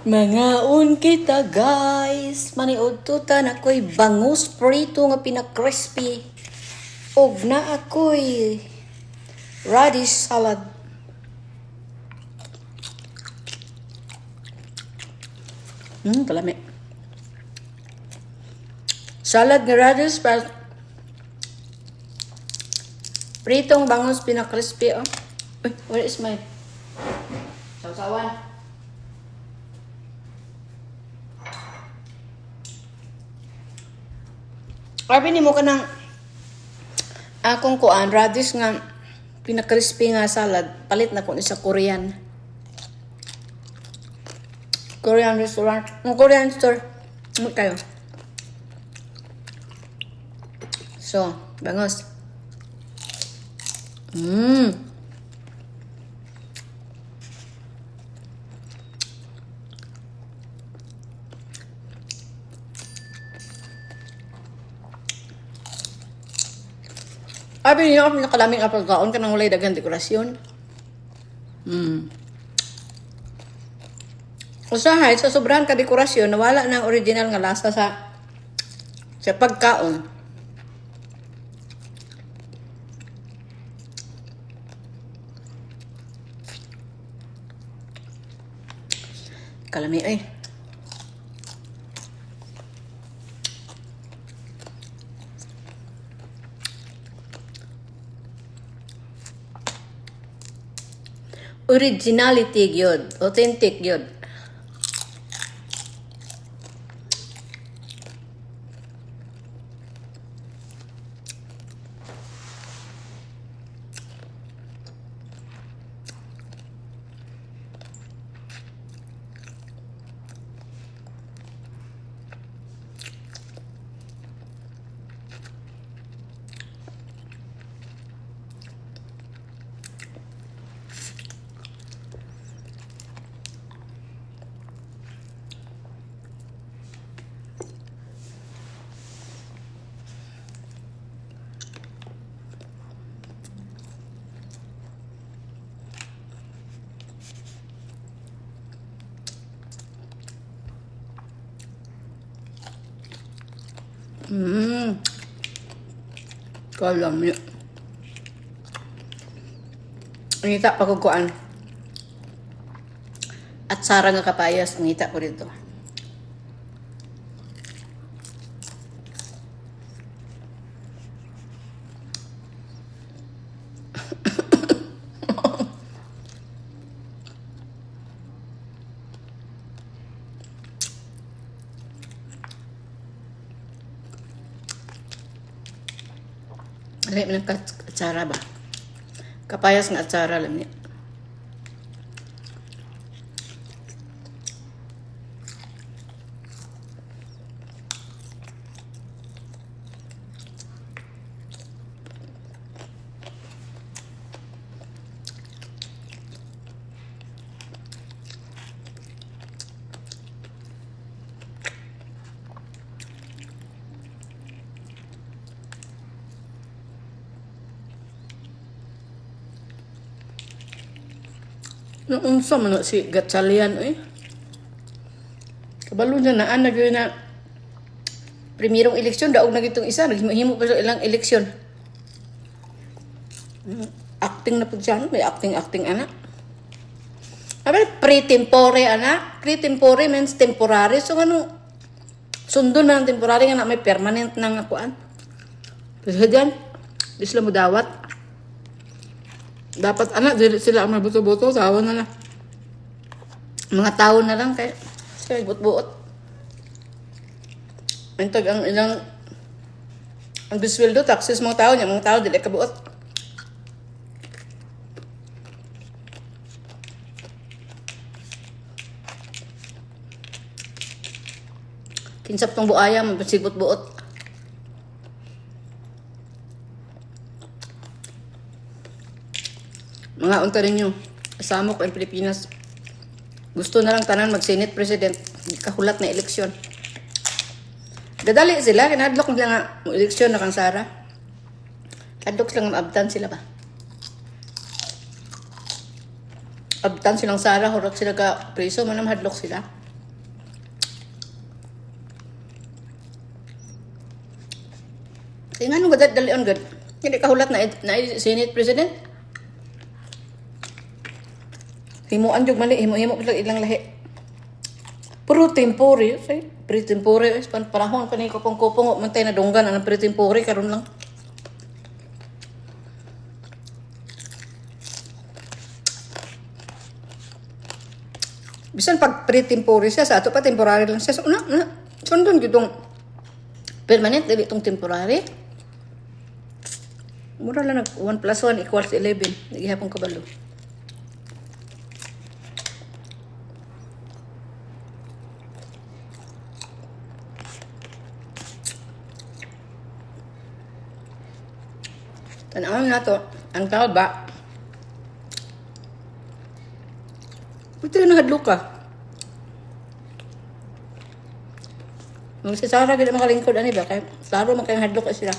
Mangaon kita guys, maniud tuta na ko'y bangus prito nga pina-crispy. Og na ako'y radish salad. Kalami. Salad nga radish pa pritong bangus pina-crispy. Oh. Uy, where is my sausawan? Sabi ni mo ka ng akong kuan, radish nga, pinakrispy nga salad, palit na ko ni sa Korean. Korean restaurant. Korean store. Ano kayo? So, bangos. Sabi niyo, pinakalaming apagkaon ka nang walay dagang dekorasyon. Usahay, sa sobrang ka-dekorasyon, nawala na ang original nga lasa sa pagkaon. Kalami, ay. Originality yun. Authentic yun. Kalami. Ngita pa ko kuan. At sara nga kapayas, ngita ko dito. Alam mo ng atsara ba? Kapayas nga atsara lang niya. Noong unsa man na si Gatchalian, eh. Kabalo niya na nagyo na primerong eleksyon, daog na gitong isa, naghimo pa sa ilang eleksyon. Acting na po siya, may acting, anak. Sabi, pre-tempore, anak. Pre-tempore means temporary. So, sundon man ang temporary nga na may permanent na nga kuan. Kasi dyan, di sila mo dawat. Dapat anak, dili sila ang mabuto-buto, tawa na lang. Mga tao na lang, kaya sila buot-buot. Mintag ang ilang ang bisweldo, taxes mga tao niya, mga tao dili kabuot. Kinsap tong buaya, magbasibot-buot. Mga unta ninyo, kasama ko ang Pilipinas. Gusto na lang tanan mag-Senate President, kahulat na eleksyon. Dadali sila, kinadlok nila nga eleksyon na kang Sara. Kadlok silang maabtan sila ba? Abtan silang Sara, hurot sila ka preso, manam hadlok sila. Kaya nga nung gadat dalion gad. Hindi kahulat na Senate President. Himuan jug mali, himo lang ilang lahi. Pero temporary, say, pre-temporary, panahon pa ni kupong-kupong, mantay na dunggan, ang pre-temporary, karon lang. Bisan pag pre-temporary siya, sa ato pa temporary lang siya. So, sundon gitong permanent, dili itong temporary. Mura lang 1 plus 1 equals 11. Nagihapong kabalo. Tanawin na to. Ang tawad ba? Ito yung nahadlok ka. Si Sarah, gila makalingkod, ano ba? Kaya, laro makayang hadlok ka sila.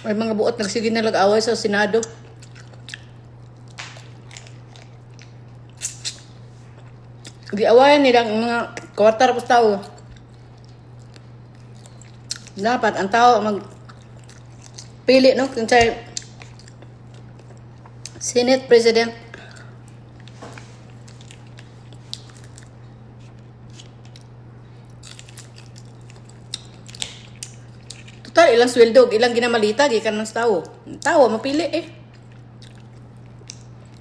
May mga buot nagsige na lag-away sa Senado. Giawayan nilang mga kwartar po tao. Dapat ang tao pili no kung say Senate President. Total ilang sweldo, ilang ginamalita gikan ng tao. Tao mapili eh.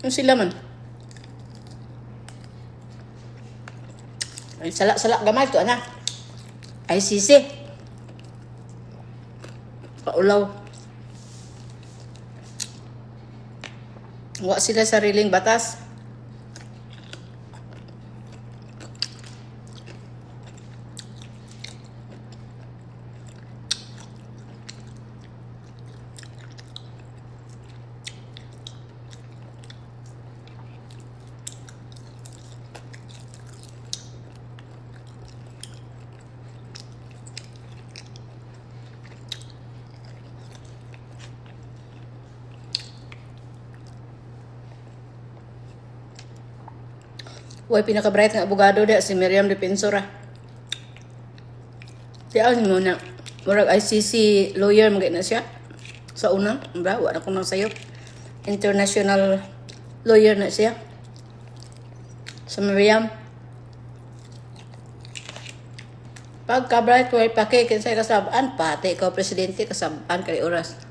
Yung sila man. Ay sala gamay to ana. ICC. Paulaw. Wa sila sariling batas. Way pinaka-bright nga abogado dia si Miriam Defensora. Siya ang muna. Murag ICC lawyer magay na siya. Sa una, ba? Wala ko nang sayo. International lawyer na siya. Sa Miriam. Pagka-bright way pake kinsay kasabaan, pati ikaw presidente kasabaan kay oras.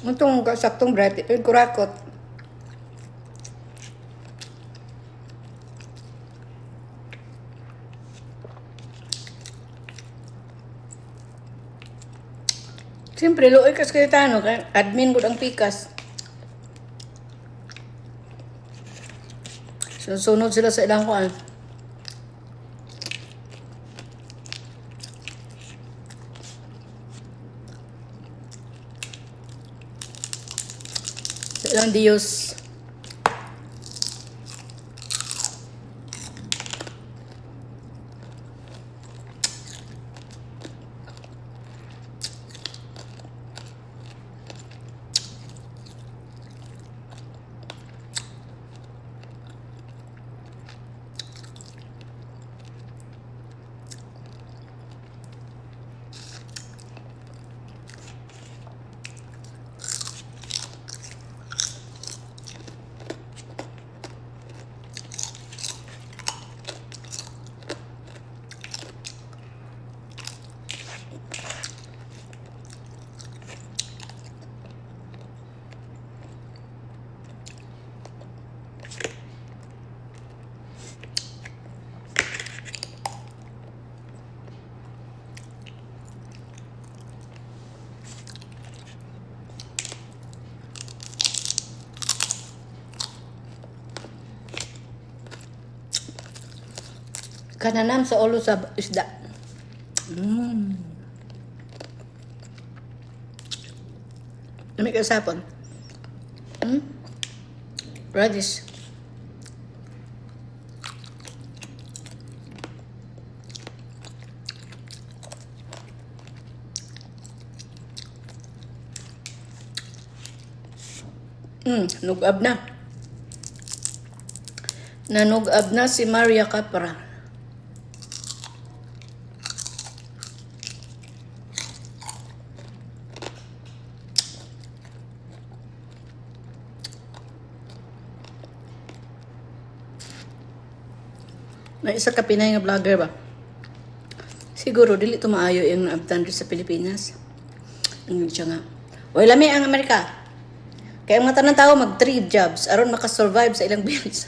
Itong saktong bread, ito yung kurakot. Siyempre, luoy kas kayo tano, admin ko ang pikas. Sunod sila sa ilang kuan. Ilang Diyos. Kananam sa ulo sa isda. Lamig ka sapon. Radish. Nugab na. Nanugab na si Maria Capra. May isa ka Pinay nga vlogger ba? Siguro, dili ito maayo yung naabtan sa Pilipinas. Ang siya nga. Uy, lami ang Amerika. Kaya ang mata ng tao mag 3 jobs aron makasurvive sa ilang bills.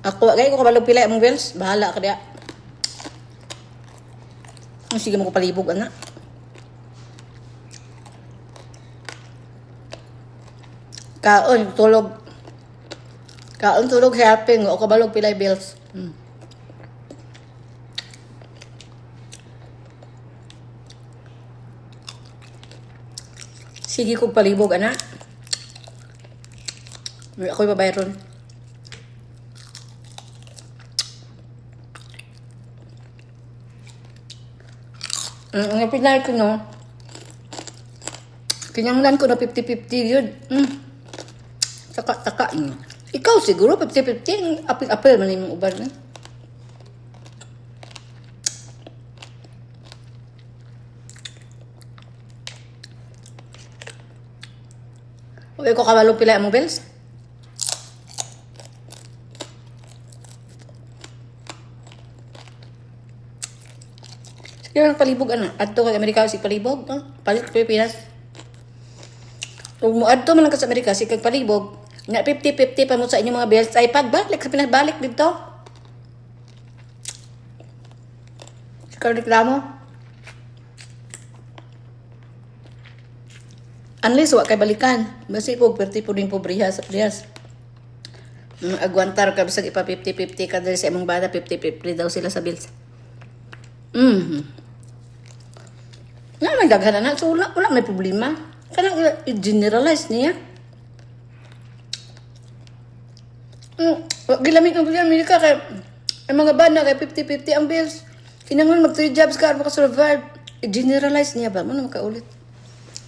Ako, kaya ko kabalog pila ang bills, bahala ka diya. Sige mo ko palibog, anak. Kaon, tulog. Kaon, tulog, helping. O kabalog pila bills. Sige kong palibog, anak. Ako'y babayron. Ang Pinay ko, no? Kinanglan ko na 50-50 yun. Taka-taka. Ikaw siguro, 50-50. Apil-apil man yung uban. Okay ko kabalog pila ang bills. Sige, palibog, anak. Adto kay Amerika, si palibog. Palit ko Pilipinas. Kung mo adto man lang ka sa Amerika, si kag palibog, nga 50-50 pa mo sa inyong mga bills, ay pagbalik sa pinabalik dito. Ikaw reklamo. Unless wa kay balikan. Basi po, perti po din pobrehas. Agwantar ka, bisag ipa 50-50 ka dali sa imong bata, 50-50 daw sila sa bills. Nga may daghan na, so wala may problema. Kanang i-generalize niya. Gilamit ng Amerika kay ang mga bana kay 50-50 ang bills. Kinanglan mag 3 jobs ka, makasurvive. I-generalize niya ba? Muna makaulit.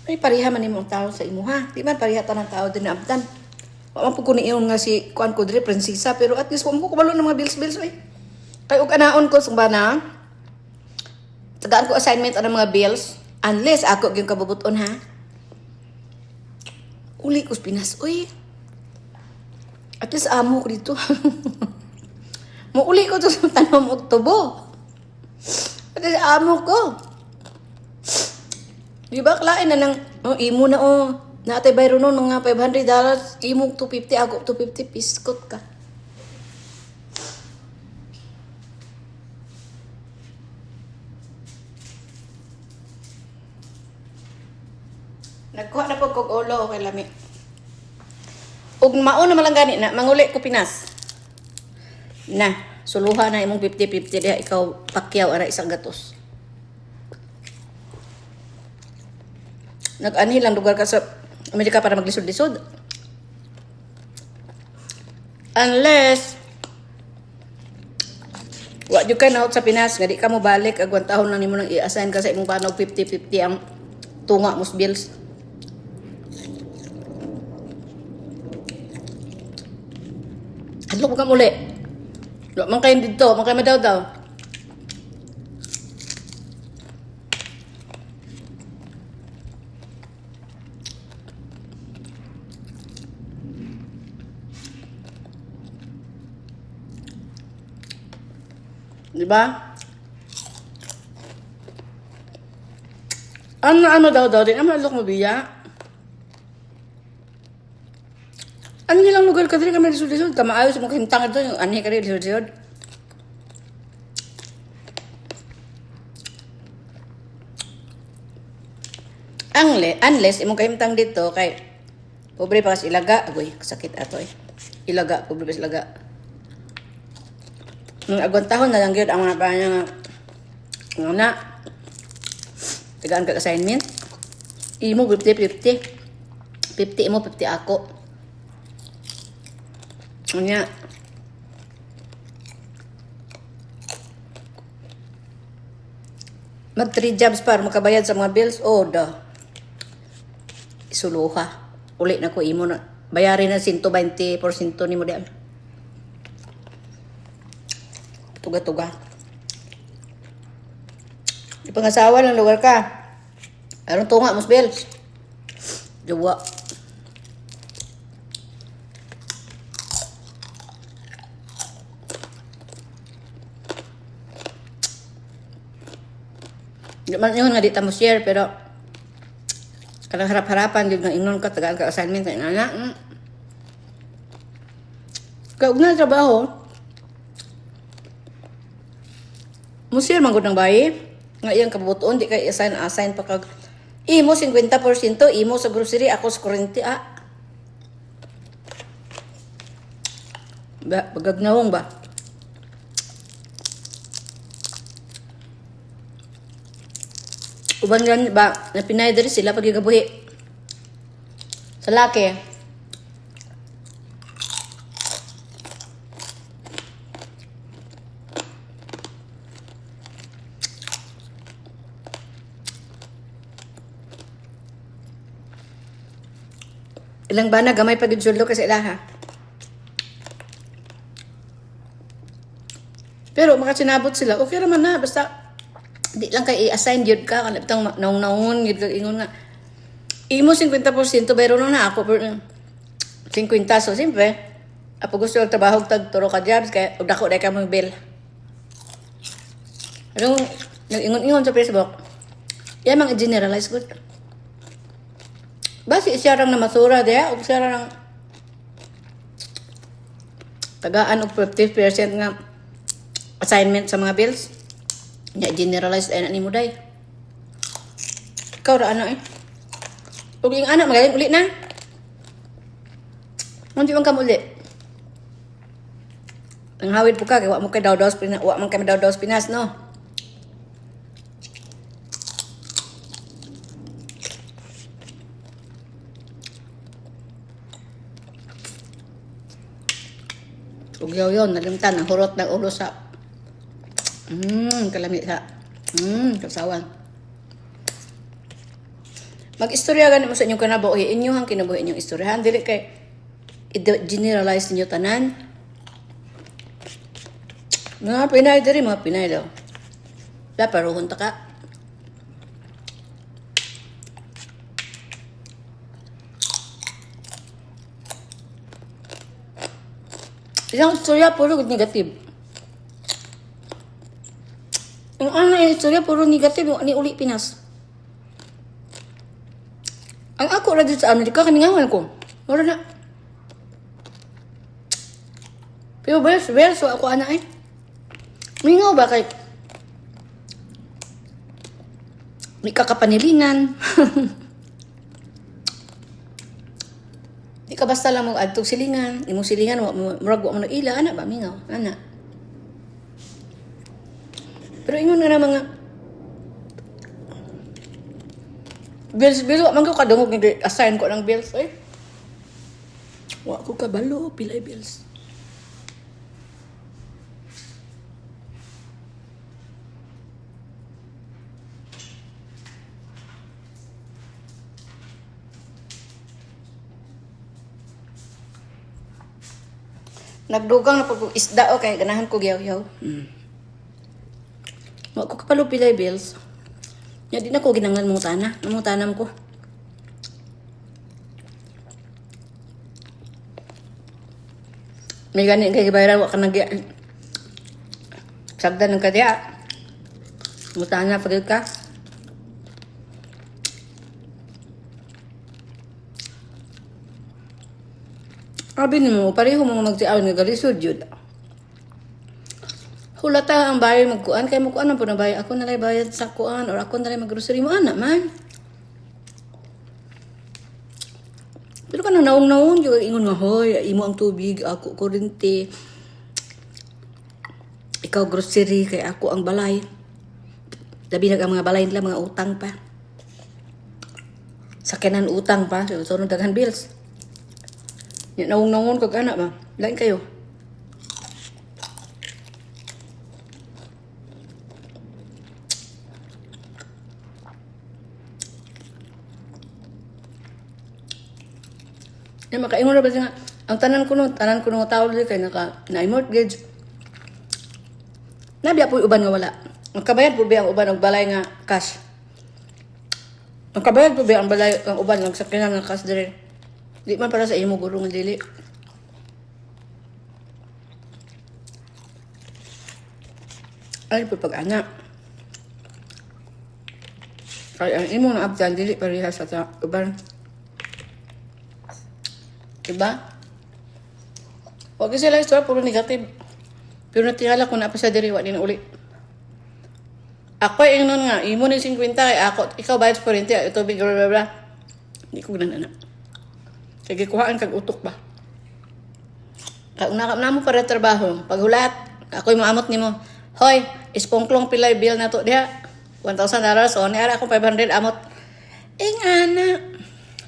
Ay, pariha man yung tao sa imo, ha? Di man, pariha ng tao din na abdan. Wala po ko niiyon nga si Kuan Kudre, prinsesa, pero at least wala ko kabalo ng mga bills, ay. Kaya og anaon ko sa bana, tagaan ko assignment ang mga bills, unless ako yung kabubuton, ha? Uli ko sa Pinas, uy. At least amo ko dito. Mauli ko to sa Tanom Oktubo. At least amo ko. Di ba, klain na ng, imo na natay bayro nun, mga $500, imo 250, ako 250, piskot ka. Nagkuha na po kog ulo, okay lami. Ug mao na malang gani na, manguli ko Pinas. Na, suluha na imong 50-50 diha, ikaw pakyaw, ara isang gatos. Nag-anhi lang lugar ka sa Amerika para maglisod-lisod. Unless wa jud ka na sa Pinas nga di ka mo balik ag 1 taon lang nimo nang i-assign ka sa imong panog 50-50 ang tunga mos bills. Hadlok ka muli. Man kayo dito, man kayo madaw-daw. Diba? Ano daw din? Ano alok mo biya? Ano nilang lugar ka din kami lisod-lisod? Kamaayos mo kahintang ito yung anhi ka rin lisod-lisod. Unless imong kahintang dito kay pobre pa kas ilaga. Agoy, sakit ato eh. Ilaga, pobre pa ilaga. Mga agwantahon na lang yun ang mga parang nga na. Tagaan ka assignment. Imo 50-50. 50 imo, 50 ako. Anya. Mag 3 jobs para makabayad sa mga bills. Oh, isuluha. Uli na ko imo na. Bayarin na 120% ni mo diyan. Tuga-tuga. Di pangasawa ng lugar ka. Anong tunga mos bills? Jawa. Di man yun nga di tamo share pero kanang harap-harapan yun nga ingnon ka tagaan ka assignment sa inana. Kaug na trabaho. Musir manggod ng bayi. Nga iyang kabutuon di kay assign pa kag imo 50%, imo sa grocery, ako sa kurente Bagagnawong ba? Uban gan ba na Pinay diri sila pagigabuhi. Sa laki. Ilang ba na gamay pa gid suldo kasi ilaha. Pero makasinabot sila, okay raman na basta di lang kay i-assign yun ka kanang bitang naung-naungon yun kag ingon nga imo 50% bayro na ako pero 50 so simple apo gusto og trabaho tag turo ka jobs kay og dako dai ka mo bill. Ano nag-ingon sa Facebook. Yan mang i-generalize gud. Basi siya rang namasura diya og siya rang tagaan og 50% nga assignment sa mga bills. Nya generalize ay ni mo day. Ikaw ra ano ug ing anak magaling uli na. Unti man ka muli. Ang hawid po ka kay wa mo kay daw-daw Pinas, wa man kay daw-daw Pinas no. Ug yon nalimtan ang hurot ng ulo sa kalami sa. Kasawan. Mag-istorya gani mo sa inyong kinabuhi. Inyong kinabuhi inyong istoryahan. Dili kay i-generalize ninyo tanan. Mga Pinay diri, mga Pinay daw. Paruhon ta ka. Isang istorya puro negative. Yung yung istorya puro negative yung ni uli Pinas. Ang ako ra dito sa Amerika kaningawan ko. Wala na. Pero so ako ana mingaw ba kay may kakapanilingan. Di ka basta lang mag-adtog silingan. Imong silingan murag wa mo ila ana ba mingaw ana. Pero ingon nga na mga bills, wa man ko kadungog assign ko ng bills wa ko kabalo pilay bills. Nagdugang na pag isda okay ganahan ko gyaw-yaw. Wa ko kapalo pilay bills. Ya di na ko ginangan mong tanam ko. May gani kay gibayaran wa ka nag sagdan ng kadya. Mutana pagid ka. Abi nimo pareho mo magtiaw nga galisod jud. Hulata ang bayad magkuan kay mo kuan man po na bayad ako nalay bayad sa kuan or ako nalay maggrocery mo ana man. Pero kanang naong-naong yung ingon nga hoy imo ang tubig ako kuryente. Ikaw grocery, kay ako ang balay. Labi na ang mga balay nila, mga utang pa. Sakinan utang pa, so daghan bills. Naung-naungon kag anak ba? Lain kayo. Na makaingon na ba siya nga, ang tanan ko nung tao dili kay na-mortgage. Nabiya po uban nga wala. Ang kabayad po biya ang uban og balay nga cash. Ang kabayad po biya ang balay ang uban ng sakyanan nga cash dire. Di man para sa imo guro nga dili. Ay po pag-anak. Kaya ang imo na abdan dili pareha sa uban. Diba? Huwag sila istorya, puro negative. Pero natiyala ko na pa sa diri, wala din uli. Ako ay nun nga, imo ni 50 kay ako, ikaw bayad sa 40, ito big blah blah blah. Hindi ko ganun na. Kaya kuhaan kag utok ba? Kaya unakap na mo para trabaho. Paghulat, ako'y maamot ni mo. Hoy, ispongklong pilay bill na to diha. $1,000, o niara akong 500 amot. Nga na.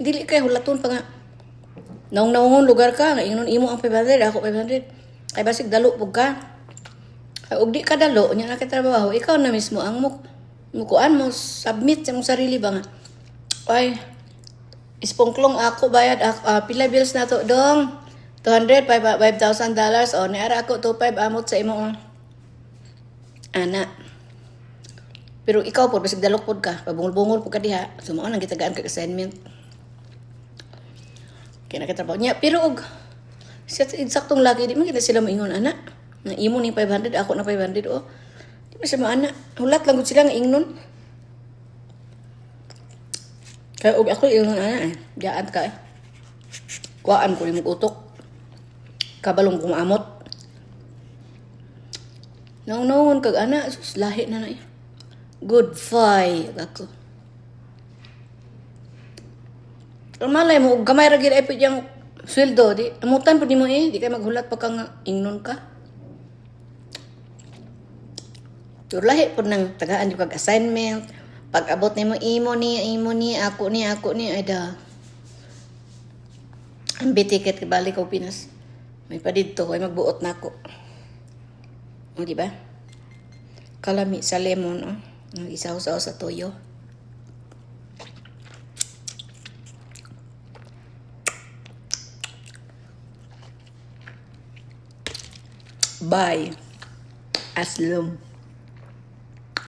Dili kay hulaton pa nga. Naung-naungon lugar ka, nga ingnon imo ang 500, ako 500. Kay basig dalo pug ka. Kay ug di ka dalo nya na trabaho, ikaw na mismo ang mukuan mo submit sa mong sarili ba nga. Ay, ispongklong ako bayad pila bills na to dong. $200, $5,000 o niara ako 25 amot sa imo. Ana. Pero ikaw po basig dalo pud ka, pabungol-bungol pud ka diha. Sumo nang gitagaan ka assignment. Kaya nakatrabaho niya. Pero og, eksaktong lagi, di man kita sila maingon, anak. Na imo ni 500, ako na 500, oh. Di ba siya anak? Hulat lang sila nga ingnon. Kaya og ako ingnon, anak eh. Diyaan ka eh. Kuhaan ko yung utok. Kabalong kumamot. Naunawon kag anak, sus, lahi na na eh. Good fight, ako. Pero malay mo, gamay ra gid ay pud yang sweldo di. Amutan pud nimo eh, di kay maghulat pa kang ingnon ka. Pero lahi pud nang tagaan di kag assignment. Pag abot nimo imo ni, ako ni ay da. Ang ticket kay balik ko Pinas. May pa didto ay magbuot nako. O di ba? Kalami sa lemon oh. Isaw-saw sa toyo. Bye. Aslum.